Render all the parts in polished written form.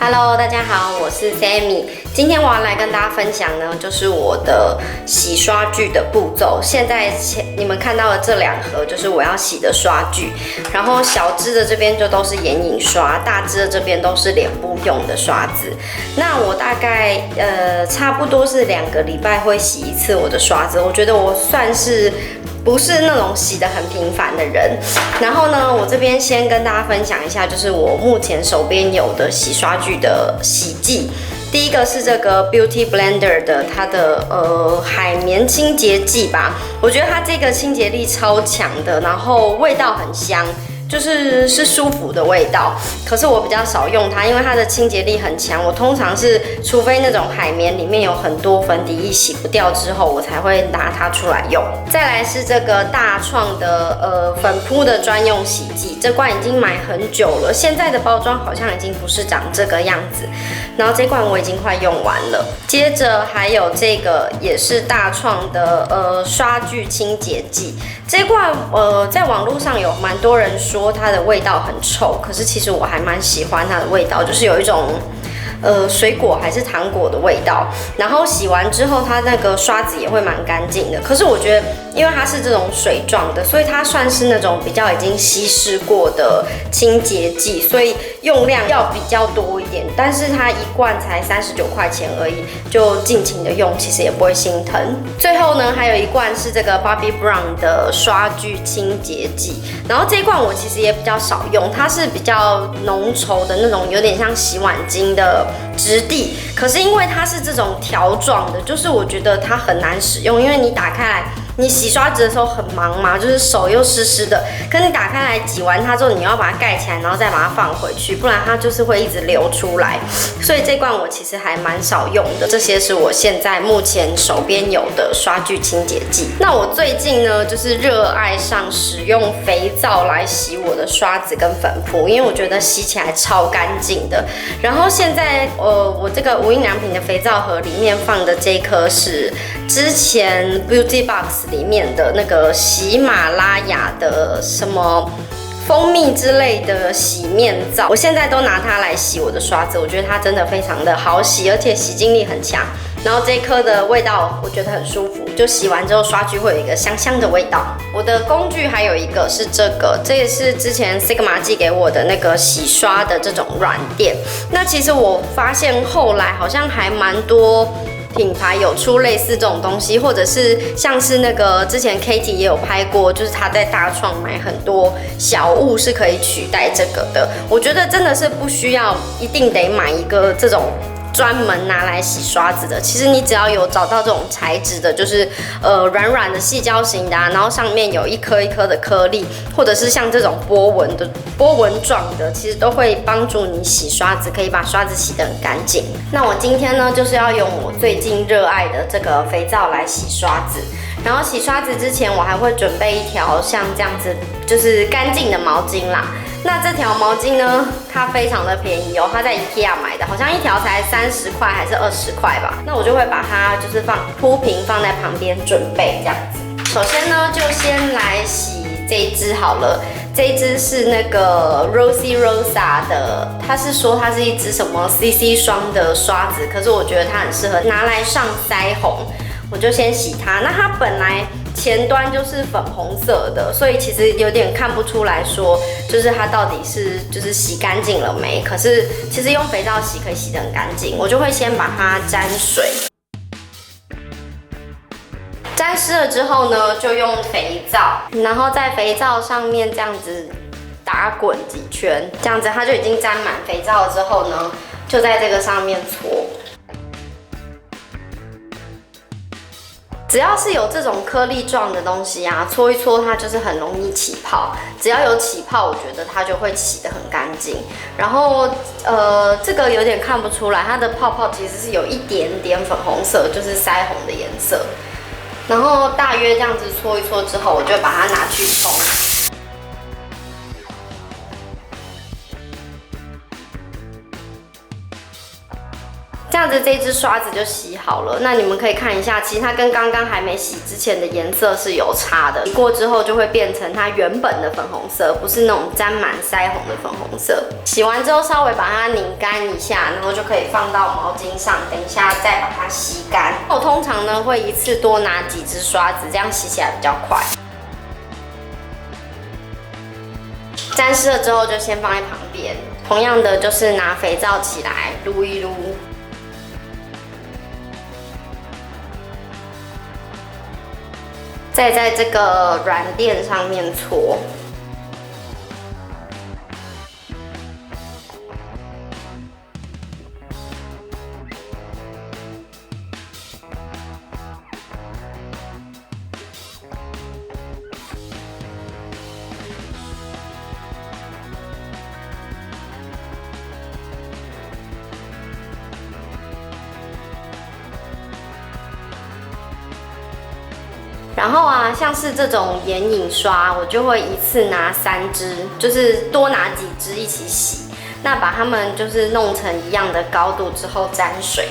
Hello， 大家好，我是 Sammy。今天我要来跟大家分享呢，就是我的洗刷具的步骤。现在你们看到的这两盒就是我要洗的刷具，然后小支的这边就都是眼影刷，大支的这边都是脸部用的刷子。那我大概差不多是2个礼拜会洗一次我的刷子，我觉得我算是不是那种洗得很频繁的人。然后呢，我这边先跟大家分享一下，就是我目前手边有的洗刷具的洗剂。第一个是这个 Beauty Blender 的它的海绵清洁剂吧，我觉得它这个清洁力超强的，然后味道很香。是舒服的味道，可是我比较少用它，因为它的清洁力很强。我通常是除非那种海绵里面有很多粉底液洗不掉之后，我才会拿它出来用。再来是这个大创的粉扑的专用洗剂，这罐已经买很久了，现在的包装好像已经不是长这个样子。然后这罐我已经快用完了。接着还有这个也是大创的刷具清洁剂，这罐在网络上有蛮多人说它的味道很臭，可是其实我还蛮喜欢它的味道，就是有一种水果还是糖果的味道。然后洗完之后，它那个刷子也会蛮干净的。可是我觉得，因为它是这种水状的，所以它算是那种比较已经稀释过的清洁剂，所以用量要比较多一点。但是它一罐才39块钱而已，就尽情的用，其实也不会心疼。最后呢，还有一罐是这个 Bobbi Brown 的刷具清洁剂，然后这一罐我其实也比较少用，它是比较浓稠的那种，有点像洗碗巾的质地，可是因为它是这种条状的，就是我觉得它很难使用，因为你打开来，你洗刷子的时候很忙嘛，就是手又湿湿的，可你打开来挤完它之后，你要把它盖起来，然后再把它放回去，不然它就是会一直流出来。所以这罐我其实还蛮少用的。这些是我现在目前手边有的刷具清洁剂。那我最近呢，就是热爱上使用肥皂来洗我的刷子跟粉扑，因为我觉得洗起来超干净的。然后现在我这个无印良品的肥皂盒里面放的这一颗是之前 Beauty Box 里面的那个喜马拉雅的什么蜂蜜之类的洗面皂，我现在都拿它来洗我的刷子，我觉得它真的非常的好洗，而且洗净力很强。然后这一颗的味道我觉得很舒服，就洗完之后刷具会有一个香香的味道。我的工具还有一个是这也是之前 Sigma 寄给我的那个洗刷的这种软垫。那其实我发现后来好像还蛮多品牌有出类似这种东西，或者是像是那个之前 Katie 也有拍过，就是他在大创买很多小物是可以取代这个的。我觉得真的是不需要一定得买一个这种专门拿来洗刷子的，其实你只要有找到这种材质的，就是软软的细胶型的然后上面有一颗一颗的颗粒，或者是像这种波纹状的，其实都会帮助你洗刷子，可以把刷子洗得很干净。那我今天呢，就是要用我最近热爱的这个肥皂来洗刷子。然后洗刷子之前，我还会准备一条像这样子就是干净的毛巾啦。那这条毛巾呢，它非常的便宜哦，它在 IKEA 买的，好像一条才30块还是20块吧。那我就会把它就是铺平放在旁边准备这样子。首先呢，就先来洗这一支好了。这一支是那个 Rosie Rosa 的，它是说它是一支什么 CC 霜的刷子，可是我觉得它很适合拿来上腮红。我就先洗它，那它本来前端就是粉红色的，所以其实有点看不出来说，就是它到底是就是洗干净了没。可是其实用肥皂洗可以洗得很干净，我就会先把它沾水，沾湿了之后呢，就用肥皂，然后在肥皂上面这样子打滚几圈，这样子它就已经沾满肥皂了之后呢，就在这个上面搓。只要是有这种颗粒状的东西啊，搓一搓它就是很容易起泡。只要有起泡，我觉得它就会洗得很干净。然后这个有点看不出来，它的泡泡其实是有一点点粉红色，就是腮红的颜色。然后大约这样子搓一搓之后，我就把它拿去冲。这样子这支刷子就洗好了。那你们可以看一下，其实它跟刚刚还没洗之前的颜色是有差的。洗过之后就会变成它原本的粉红色，不是那种沾满腮红的粉红色。洗完之后稍微把它拧干一下，然后就可以放到毛巾上，等一下再把它吸干。我通常呢会一次多拿几支刷子，这样洗起来比较快。沾湿了之后就先放在旁边。同样的就是拿肥皂起来撸一撸。再在这个软垫上面搓。然后啊，像是这种眼影刷，我就会一次拿3支，就是多拿几支一起洗。那把它们就是弄成一样的高度之后沾水。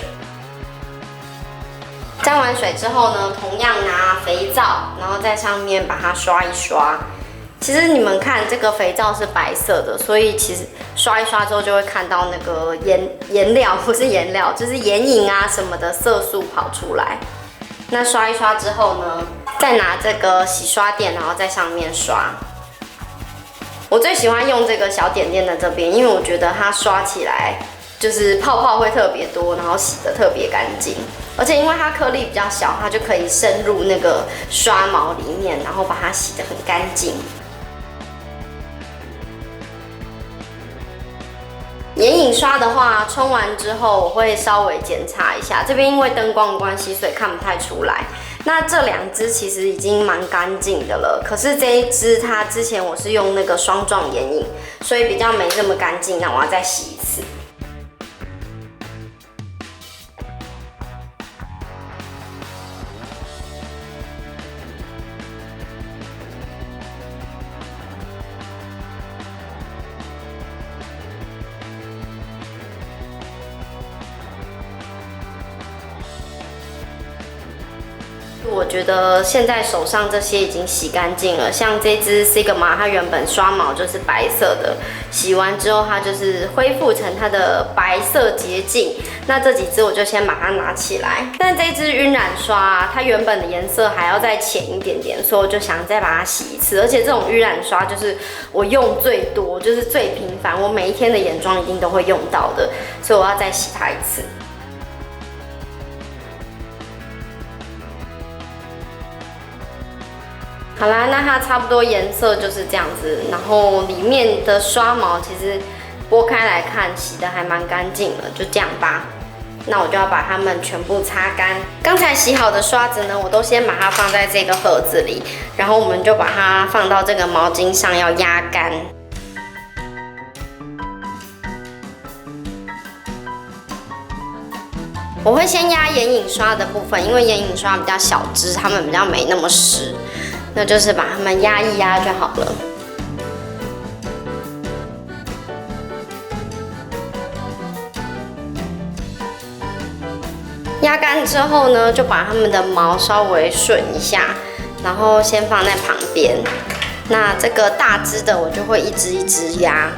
沾完水之后呢，同样拿肥皂，然后在上面把它刷一刷。其实你们看这个肥皂是白色的，所以其实刷一刷之后就会看到那个颜料，不是颜料，就是眼影啊什么的色素跑出来。那刷一刷之后呢，再拿这个洗刷垫，然后在上面刷。我最喜欢用这个小点点的这边，因为我觉得它刷起来就是泡泡会特别多，然后洗得特别干净。而且因为它颗粒比较小，它就可以深入那个刷毛里面，然后把它洗得很干净。眼影刷的话，冲完之后我会稍微检查一下，这边因为灯光的关系，所以看不太出来。那这2支其实已经蛮干净的了，可是这一支它之前我是用那个霜状眼影，所以比较没这么干净，那我要再洗一次。我觉得现在手上这些已经洗干净了，像这支 Sigma， 它原本刷毛就是白色的，洗完之后它就是恢复成它的白色洁净。那这几支我就先把它拿起来，但这支晕染刷啊，它原本的颜色还要再浅一点点，所以我就想再把它洗一次。而且这种晕染刷就是我用最多，就是最频繁，我每一天的眼妆一定都会用到的，所以我要再洗它一次。好啦，那它差不多颜色就是这样子，然后里面的刷毛其实拨开来看，洗得还蛮干净的，就这样吧。那我就要把它们全部擦干。刚才洗好的刷子呢，我都先把它放在这个盒子里，然后我们就把它放到这个毛巾上，要压干。我会先压眼影刷的部分，因为眼影刷比较小支，它们比较没那么湿。那就是把它们压一压就好了。压干之后呢，就把它们的毛稍微顺一下，然后先放在旁边。那这个大支的我就会一支一支压。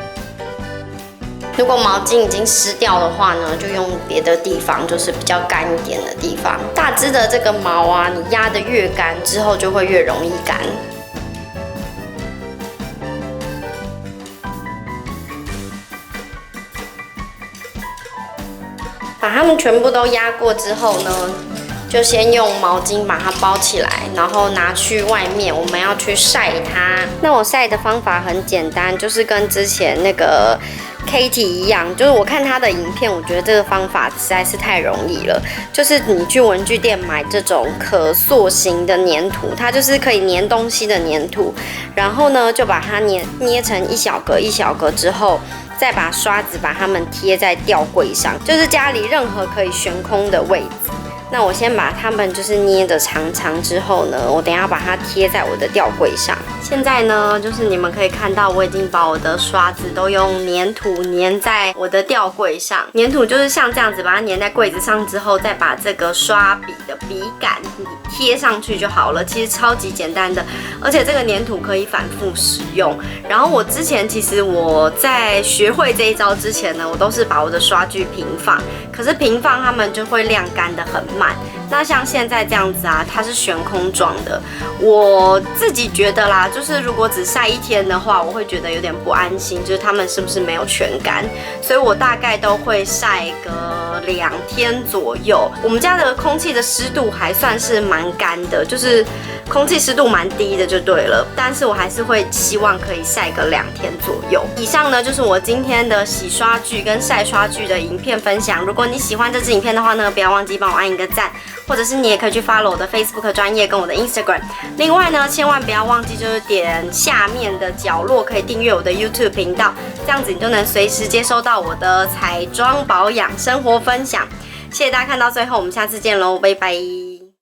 如果毛巾已经湿掉的话呢，就用别的地方，就是比较干一点的地方。大支的这个毛啊，你压得越干，之后就会越容易干。把它们全部都压过之后呢，就先用毛巾把它包起来，然后拿去外面，我们要去晒它。那我晒的方法很简单，就是跟之前那个 Katie 一样，就是我看她的影片，我觉得这个方法实在是太容易了。就是你去文具店买这种可塑型的粘土，它就是可以粘东西的粘土，然后呢就把它捏成一小格一小格之后，再把刷子把它们贴在吊柜上，就是家里任何可以悬空的位置。那我先把它们就是捏的长长之后呢，我等一下把它贴在我的吊柜上。现在呢，就是你们可以看到我已经把我的刷子都用粘土粘在我的吊柜上。粘土就是像这样子把它粘在柜子上之后，再把这个刷笔的笔杆贴上去就好了。其实超级简单的，而且这个粘土可以反复使用。然后我之前其实我在学会这一招之前呢，我都是把我的刷具平放，可是平放它们就会晾干的很慢。那像现在这样子啊，它是悬空状的。我自己觉得啦，就是如果只晒1天的话，我会觉得有点不安心，就是它们是不是没有全干，所以我大概都会晒个2天左右。我们家的空气的湿度还算是蛮干的，就是空气湿度蛮低的就对了，但是我还是会希望可以晒个2天左右。以上呢就是我今天的洗刷具跟晒刷具的影片分享。如果你喜欢这支影片的话呢，不要忘记帮我按一个赞，或者是你也可以去 follow 我的 Facebook 专页跟我的 Instagram。另外呢，千万不要忘记就是点下面的角落可以订阅我的 YouTube 频道，这样子你就能随时接收到我的彩妆保养生活分享。谢谢大家看到最后，我们下次见喽，拜拜。